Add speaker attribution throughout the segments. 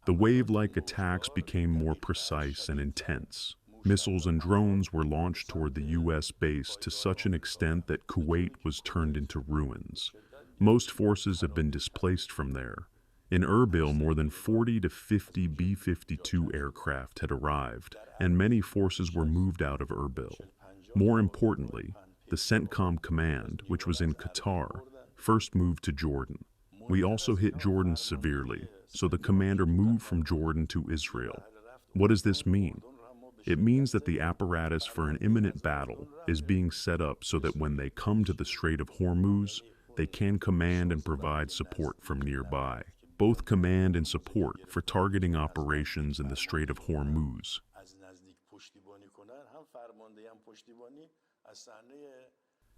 Speaker 1: The wave-like attacks became more precise and intense. Missiles and drones were launched toward the U.S. base to such an extent that Kuwait was turned into ruins. Most forces have been displaced from there. In Erbil, more than 40 to 50 B-52 aircraft had arrived, and many forces were moved out of Erbil. More importantly, the CENTCOM command, which was in Qatar, first moved to Jordan. We also hit Jordan severely, so the commander moved from Jordan to Israel. What does this mean? It means that the apparatus for an imminent battle is being set up so that when they come to the Strait of Hormuz, they can command and provide support from nearby. Both command and support for targeting operations in the Strait of Hormuz.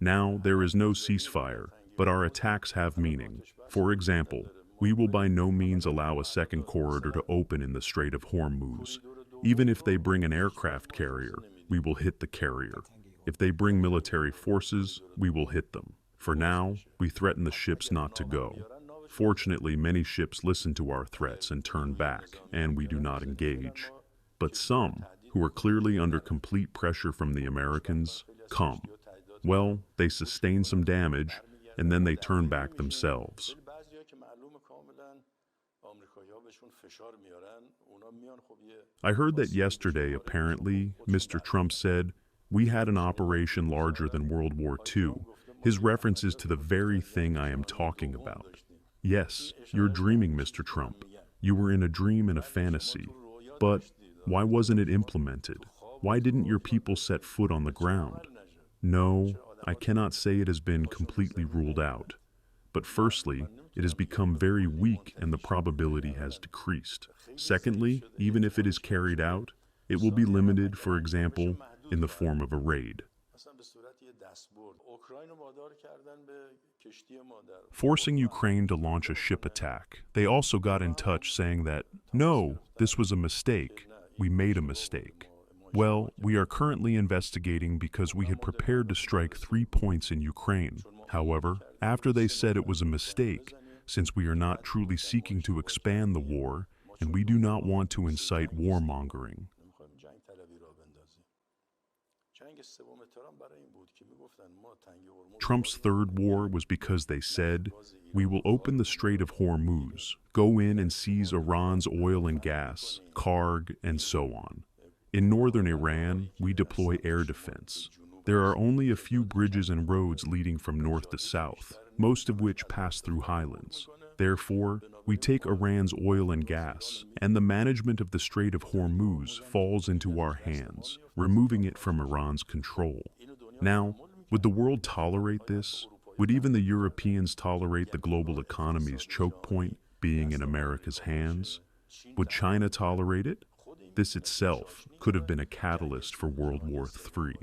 Speaker 1: Now, there is no ceasefire, but our attacks have meaning. For example, we will by no means allow a second corridor to open in the Strait of Hormuz. Even if they bring an aircraft carrier, we will hit the carrier. If they bring military forces, we will hit them. For now, we threaten the ships not to go. Fortunately, many ships listen to our threats and turn back, and we do not engage. But some, who are clearly under complete pressure from the Americans, come. Well, they sustain some damage, and then they turn back themselves. I heard that yesterday, apparently, Mr. Trump said, "We had an operation larger than World War II. His reference is to the very thing I am talking about. Yes, you're dreaming, Mr. Trump. You were in a dream and a fantasy. But why wasn't it implemented? Why didn't your people set foot on the ground? No, I cannot say it has been completely ruled out. But firstly, it has become very weak and the probability has decreased. Secondly, even if it is carried out, it will be limited, for example, in the form of a raid. Forcing Ukraine to launch a ship attack. They also got in touch saying that, no, this was a mistake. We made a mistake. Well, we are currently investigating because we had prepared to strike 3 points in Ukraine. However, after they said it was a mistake, since we are not truly seeking to expand the war, and we do not want to incite warmongering. Trump's third war was because they said, we will open the Strait of Hormuz, go in and seize Iran's oil and gas, Karg, and so on. In northern Iran, we deploy air defense. There are only a few bridges and roads leading from north to south, most of which pass through highlands. Therefore, we take Iran's oil and gas, and the management of the Strait of Hormuz falls into our hands, removing it from Iran's control. Now, would the world tolerate this? Would even the Europeans tolerate the global economy's choke point being in America's hands? Would China tolerate it? This itself could have been a catalyst for World War III.